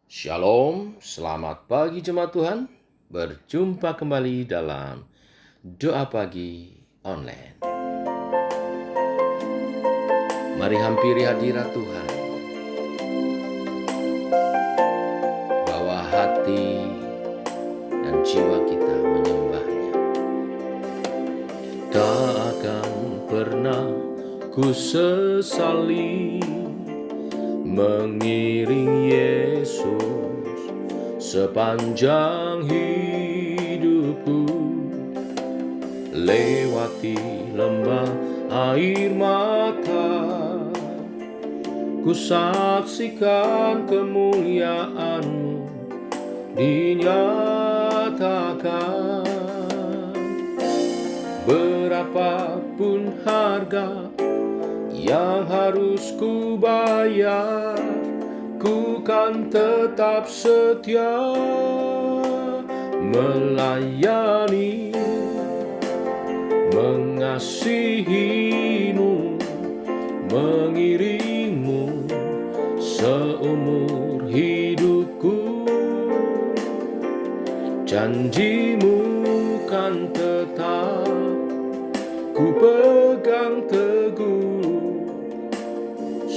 Shalom, selamat pagi jemaat Tuhan. Berjumpa kembali dalam Doa Pagi Online. Mari hampiri hadirat Tuhan. Bawa hati dan jiwa kita menyembahnya. Tak akan pernah ku sesali mengiring Yesus sepanjang hidupku, lewati lembah air mata, ku saksikan kemuliaan-Mu dinyatakan. Berapapun harga yang harus ku bayar, ku kan tetap setia melayani, mengasihi-Mu, mengiring-Mu seumur hidupku. Janji-Mu kan tetap ku pegang teguh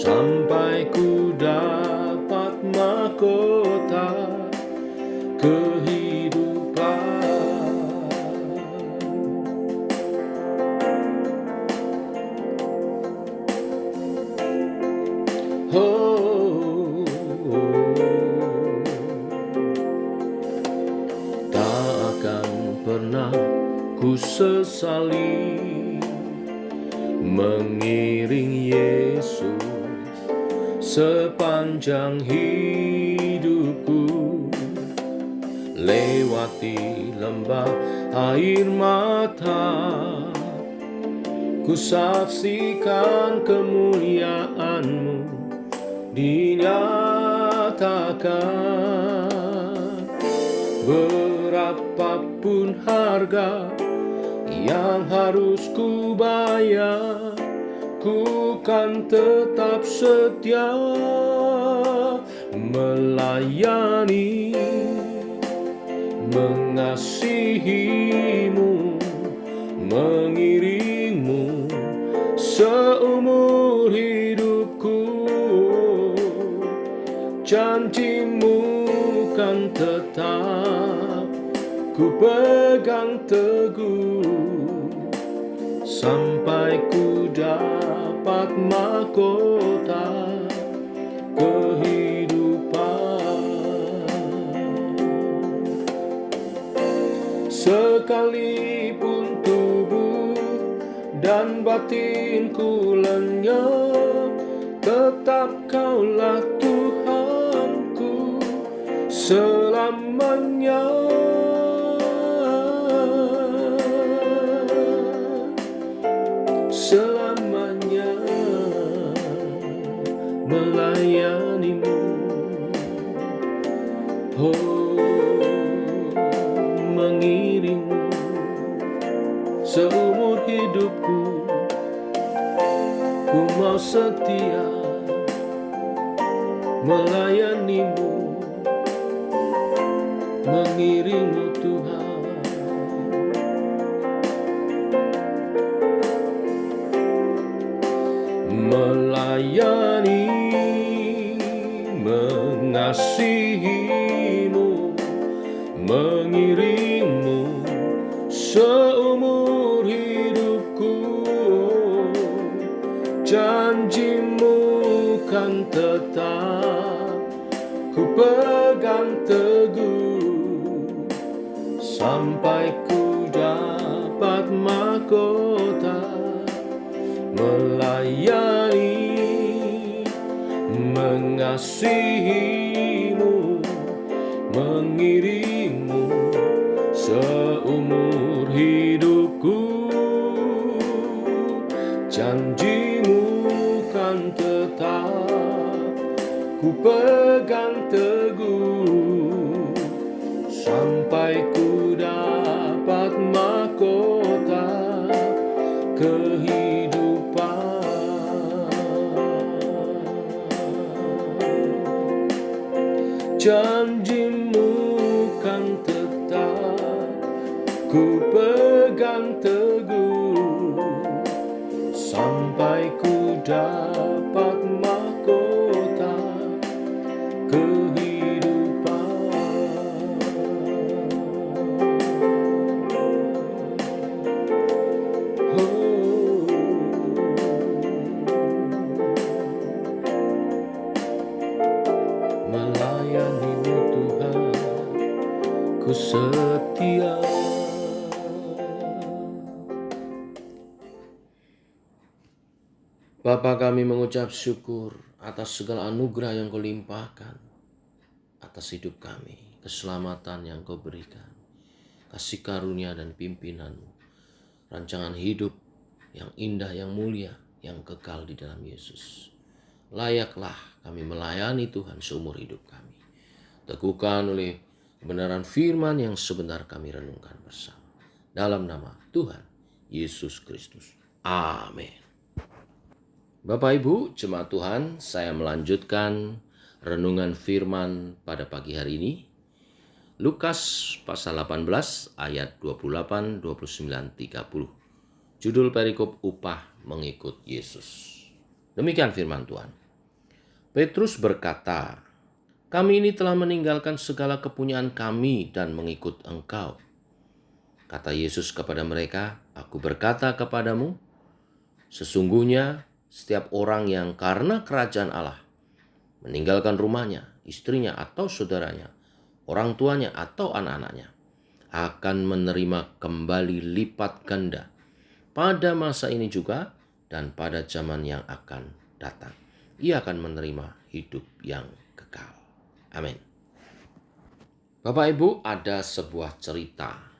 sampai ku dapat mahkota kehidupan. Oh, tak akan pernah ku sesali mengiring Yesus sepanjang hidupku, lewati lembah air mata, ku saksikan kemuliaan-Mu dinyatakan. Berapapun harga yang harus ku bayar, ku kan tetap setia melayani, mengasihi-Mu, mengiring-Mu seumur hidupku. Janji-Mu kan tetap ku pegang teguh sampai ku dapat mahkota kehidupan. Sekalipun tubuh dan batinku lenyap, tetap Kaulah Tuhanku selamanya. Selamanya melayani-Mu, oh, mengiring-Mu seumur hidupku. Ku mau setia melayani-Mu, mengiring-Mu Tuhan. Melayani, mengasihi-Mu, mengiring-Mu seumur hidupku. Janji-Mu kan tetap ku pegang teguh sampai ku dapat mahkota melayani, mengasihi-Mu, mengiring-Mu seumur hidupku. Janji-Mu kan tetap ku pegang teguh sampai ku dapat mahkota kehidupan. Janjimu kan tetap ku pegang teguh, sampai ku dapat mahkota kehidupan. Oh, melayanimu Tuhan, ku setia. Bapa, kami mengucap syukur atas segala anugerah yang Kau limpahkan atas hidup kami, keselamatan yang Kau berikan, kasih karunia dan pimpinan-Mu, rancangan hidup yang indah, yang mulia, yang kekal di dalam Yesus. Layaklah kami melayani Tuhan seumur hidup kami, teguhkan oleh kebenaran firman yang sebentar kami renungkan bersama. Dalam nama Tuhan Yesus Kristus. Amin. Bapak Ibu, jemaat Tuhan, saya melanjutkan renungan firman pada pagi hari ini. Lukas pasal 18 ayat 28, 29, 30. Judul perikop upah mengikut Yesus. Demikian firman Tuhan. Petrus berkata, "Kami ini telah meninggalkan segala kepunyaan kami dan mengikut Engkau." Kata Yesus kepada mereka, "Aku berkata kepadamu, sesungguhnya setiap orang yang karena kerajaan Allah meninggalkan rumahnya, istrinya atau saudaranya, orang tuanya atau anak-anaknya, akan menerima kembali lipat ganda pada masa ini juga dan pada zaman yang akan datang. Ia akan menerima hidup yang kekal." Amin. Bapak Ibu, ada sebuah cerita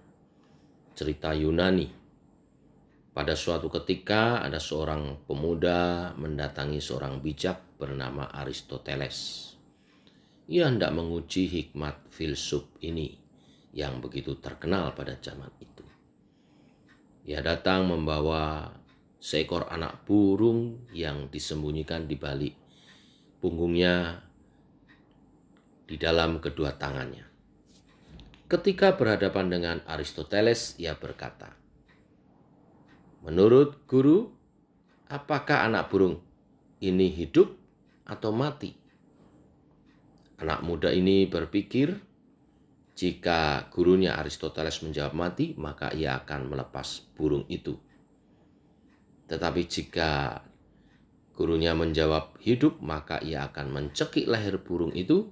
Yunani. Pada suatu ketika ada seorang pemuda mendatangi seorang bijak bernama Aristoteles. Ia hendak menguji hikmat filsuf ini yang begitu terkenal pada zaman itu. Ia datang membawa seekor anak burung yang disembunyikan di balik punggungnya di dalam kedua tangannya. Ketika berhadapan dengan Aristoteles, ia berkata, "Menurut guru, apakah anak burung ini hidup atau mati?" Anak muda ini berpikir, jika gurunya Aristoteles menjawab mati, maka ia akan melepas burung itu. Tetapi jika gurunya menjawab hidup, maka ia akan mencekik leher burung itu,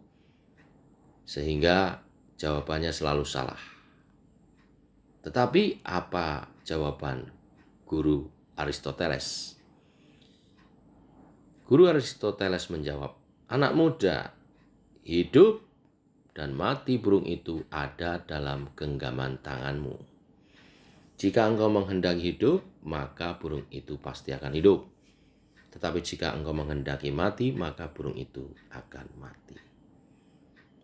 sehingga jawabannya selalu salah. Tetapi apa jawaban guru Aristoteles? Guru Aristoteles menjawab, "Anak muda, hidup dan mati burung itu ada dalam genggaman tanganmu. Jika engkau menghendaki hidup, maka burung itu pasti akan hidup. Tetapi jika engkau menghendaki mati, maka burung itu akan mati."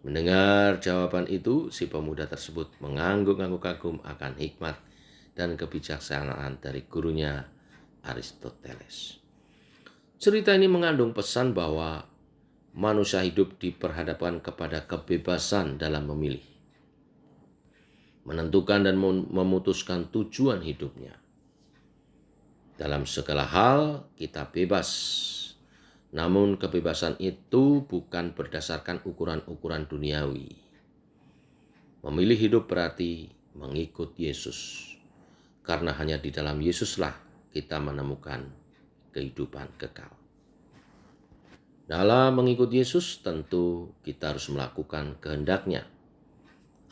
Mendengar jawaban itu, si pemuda tersebut mengangguk-angguk kagum akan hikmat dan kebijaksanaan dari gurunya Aristoteles. Cerita ini mengandung pesan bahwa manusia hidup diperhadapkan kepada kebebasan dalam memilih, menentukan dan memutuskan tujuan hidupnya. Dalam segala hal kita bebas, namun kebebasan itu bukan berdasarkan ukuran-ukuran duniawi. Memilih hidup berarti mengikut Yesus, karena hanya di dalam Yesuslah kita menemukan kehidupan kekal. Dalam mengikut Yesus tentu kita harus melakukan kehendak-Nya.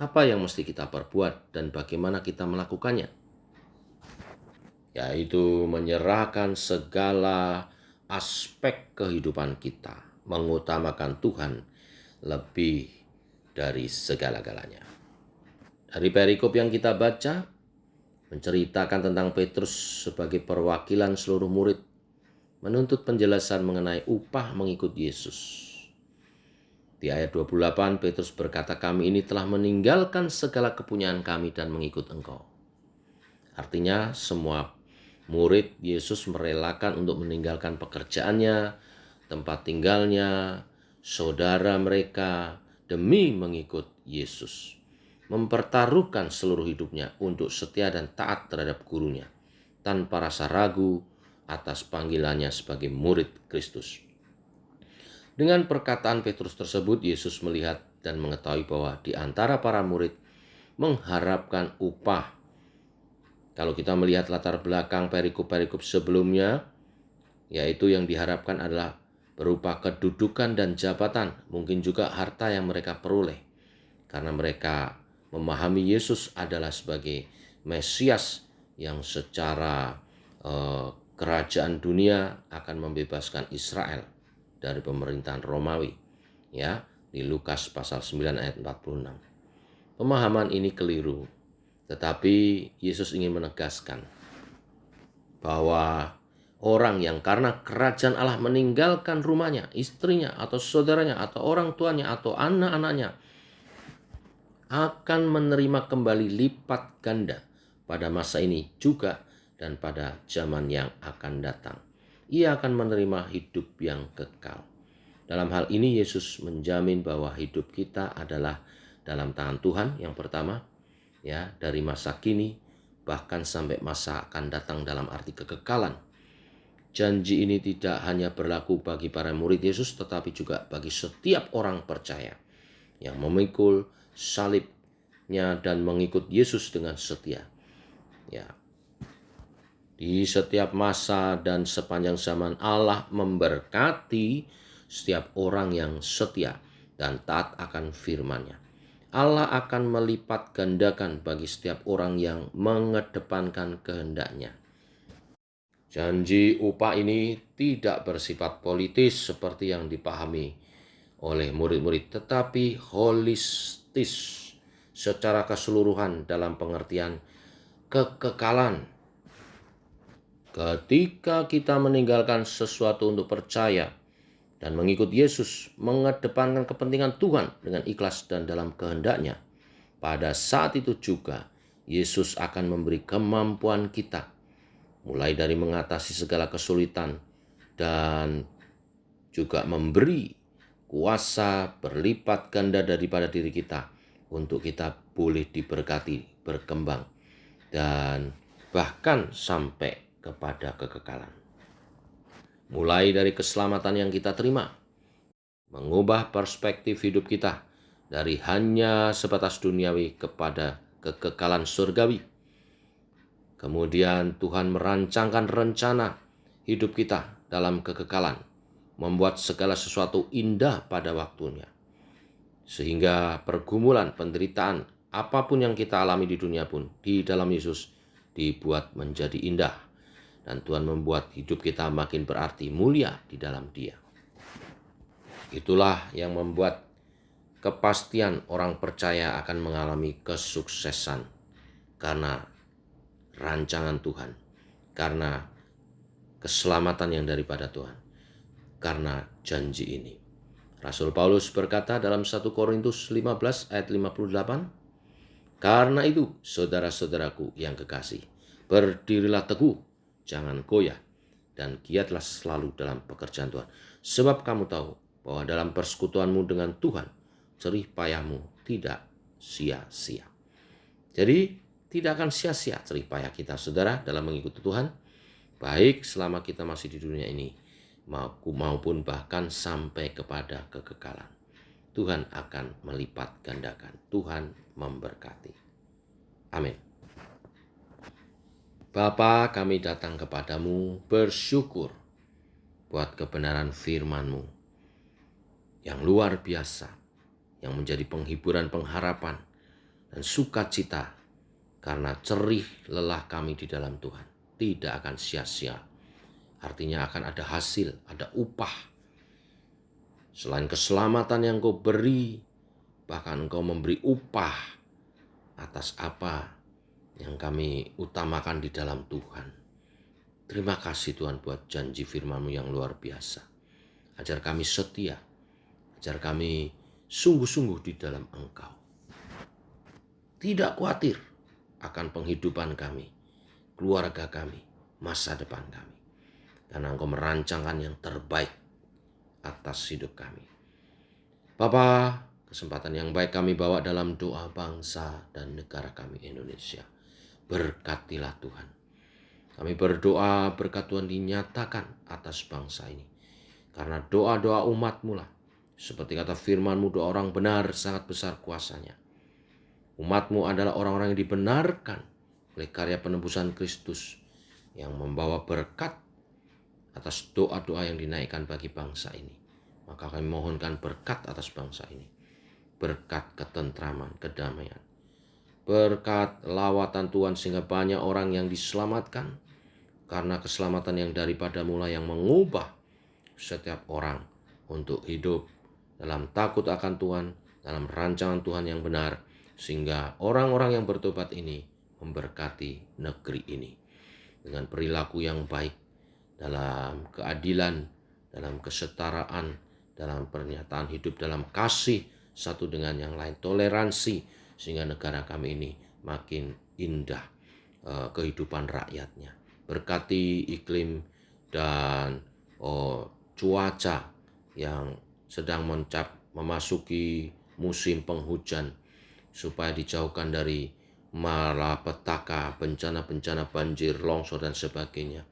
Apa yang mesti kita perbuat dan bagaimana kita melakukannya? Yaitu menyerahkan segala aspek kehidupan kita, mengutamakan Tuhan lebih dari segala-galanya. Dari perikop yang kita baca, menceritakan tentang Petrus sebagai perwakilan seluruh murid, menuntut penjelasan mengenai upah mengikut Yesus. Di ayat 28, Petrus berkata, "Kami ini telah meninggalkan segala kepunyaan kami dan mengikut Engkau." Artinya semua murid Yesus merelakan untuk meninggalkan pekerjaannya, tempat tinggalnya, saudara mereka, demi mengikut Yesus. Mempertaruhkan seluruh hidupnya untuk setia dan taat terhadap gurunya, tanpa rasa ragu atas panggilannya sebagai murid Kristus. Dengan perkataan Petrus tersebut, Yesus melihat dan mengetahui bahwa di antara para murid mengharapkan upah. Kalau kita melihat latar belakang perikop-perikop sebelumnya, yaitu yang diharapkan adalah berupa kedudukan dan jabatan, mungkin juga harta yang mereka peroleh. Karena mereka memahami Yesus adalah sebagai Mesias yang secara kerajaan dunia akan membebaskan Israel dari pemerintahan Romawi, ya, di Lukas pasal 9 ayat 46. Pemahaman ini keliru, tetapi Yesus ingin menegaskan bahwa orang yang karena kerajaan Allah meninggalkan rumahnya, istrinya, atau saudaranya, atau orang tuanya, atau anak-anaknya, akan menerima kembali lipat ganda pada masa ini juga dan pada zaman yang akan datang. Ia akan menerima hidup yang kekal. Dalam hal ini Yesus menjamin bahwa hidup kita adalah dalam tangan Tuhan yang pertama, ya, dari masa kini bahkan sampai masa akan datang dalam arti kekekalan. Janji ini tidak hanya berlaku bagi para murid Yesus, tetapi juga bagi setiap orang percaya yang memikul salibnya dan mengikut Yesus dengan setia. Ya, di setiap masa dan sepanjang zaman Allah memberkati setiap orang yang setia dan taat akan firman-Nya. Allah akan melipat gandakan bagi setiap orang yang mengedepankan kehendak-Nya. Janji upah ini tidak bersifat politis seperti yang dipahami oleh murid-murid, tetapi holistis secara keseluruhan dalam pengertian kekekalan. Ketika kita meninggalkan sesuatu untuk percaya dan mengikut Yesus, mengedepankan kepentingan Tuhan dengan ikhlas dan dalam kehendak-Nya, pada saat itu juga Yesus akan memberi kemampuan kita, mulai dari mengatasi segala kesulitan dan juga memberi kuasa berlipat ganda daripada diri kita untuk kita boleh diberkati, berkembang, dan bahkan sampai kepada kekekalan. Mulai dari keselamatan yang kita terima, mengubah perspektif hidup kita dari hanya sebatas duniawi kepada kekekalan surgawi. Kemudian Tuhan merancangkan rencana hidup kita dalam kekekalan, membuat segala sesuatu indah pada waktunya. Sehingga pergumulan, penderitaan, apapun yang kita alami di dunia pun, di dalam Yesus dibuat menjadi indah. Dan Tuhan membuat hidup kita makin berarti, mulia di dalam Dia. Itulah yang membuat kepastian orang percaya akan mengalami kesuksesan karena rancangan Tuhan, karena keselamatan yang daripada Tuhan, karena janji ini. Rasul Paulus berkata dalam 1 Korintus 15 ayat 58, "Karena itu, saudara-saudaraku yang kekasih, berdirilah teguh, jangan goyah, dan giatlah selalu dalam pekerjaan Tuhan. Sebab kamu tahu bahwa dalam persekutuanmu dengan Tuhan, jerih payahmu tidak sia-sia." Jadi, tidak akan sia-sia jerih payah kita, saudara, dalam mengikuti Tuhan, baik selama kita masih di dunia ini, maupun bahkan sampai kepada kekekalan. Tuhan akan melipat gandakan. Tuhan memberkati. Amin. Bapa, kami datang kepadamu bersyukur buat kebenaran firman-Mu yang luar biasa, yang menjadi penghiburan, pengharapan, dan sukacita karena jerih lelah kami di dalam Tuhan tidak akan sia-sia. Artinya akan ada hasil, ada upah. Selain keselamatan yang Kau beri, bahkan Kau memberi upah atas apa yang kami utamakan di dalam Tuhan. Terima kasih Tuhan buat janji firman-Mu yang luar biasa. Ajar kami setia, ajar kami sungguh-sungguh di dalam Engkau. Tidak khawatir akan penghidupan kami, keluarga kami, masa depan kami. Karena Engkau merancangkan yang terbaik atas hidup kami. Bapa, Kesempatan yang baik kami bawa dalam doa bangsa dan negara kami Indonesia. Berkatilah Tuhan. Kami berdoa berkat Tuhan dinyatakan atas bangsa ini. Karena doa-doa umat-Mu lah. Seperti kata firman-Mu, doa orang benar sangat besar kuasanya. Umat-Mu adalah orang-orang yang dibenarkan oleh karya penebusan Kristus yang membawa berkat atas doa-doa yang dinaikkan bagi bangsa ini. Maka kami mohonkan berkat atas bangsa ini. Berkat ketentraman, kedamaian. Berkat lawatan Tuhan sehingga banyak orang yang diselamatkan. Karena keselamatan yang daripada mula yang mengubah setiap orang untuk hidup dalam takut akan Tuhan, dalam rancangan Tuhan yang benar, sehingga orang-orang yang bertobat ini memberkati negeri ini dengan perilaku yang baik, dalam keadilan, dalam kesetaraan, dalam pernyataan hidup, dalam kasih satu dengan yang lain, toleransi, sehingga negara kami ini makin indah kehidupan rakyatnya. Berkati iklim dan cuaca yang sedang memasuki musim penghujan, supaya dijauhkan dari malapetaka, bencana-bencana banjir, longsor dan sebagainya,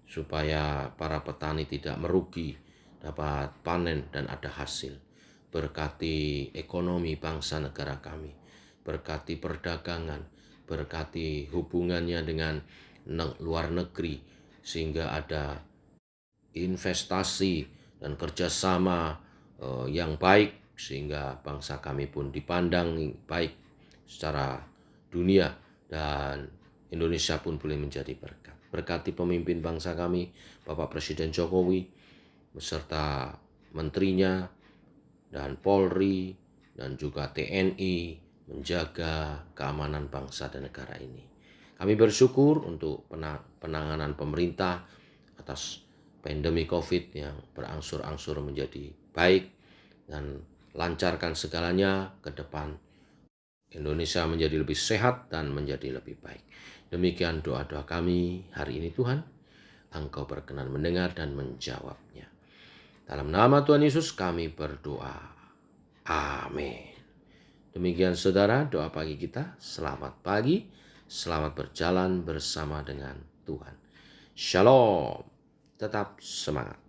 supaya para petani tidak merugi, dapat panen dan ada hasil. Berkati ekonomi bangsa negara kami, berkati perdagangan, berkati hubungannya dengan luar negeri, sehingga ada investasi dan kerjasama yang baik, sehingga bangsa kami pun dipandang baik secara dunia dan Indonesia pun boleh menjadi berkat. Berkati pemimpin bangsa kami, Bapak Presiden Jokowi beserta menterinya dan Polri dan juga TNI menjaga keamanan bangsa dan negara ini. Kami bersyukur untuk penanganan pemerintah atas pandemi COVID yang berangsur-angsur menjadi baik, dan lancarkan segalanya ke depan. Indonesia menjadi lebih sehat dan menjadi lebih baik. Demikian doa-doa kami hari ini Tuhan. Engkau berkenan mendengar dan menjawabnya. Dalam nama Tuhan Yesus kami berdoa. Amin. Demikian saudara doa pagi kita. Selamat pagi. Selamat berjalan bersama dengan Tuhan. Shalom. Tetap semangat.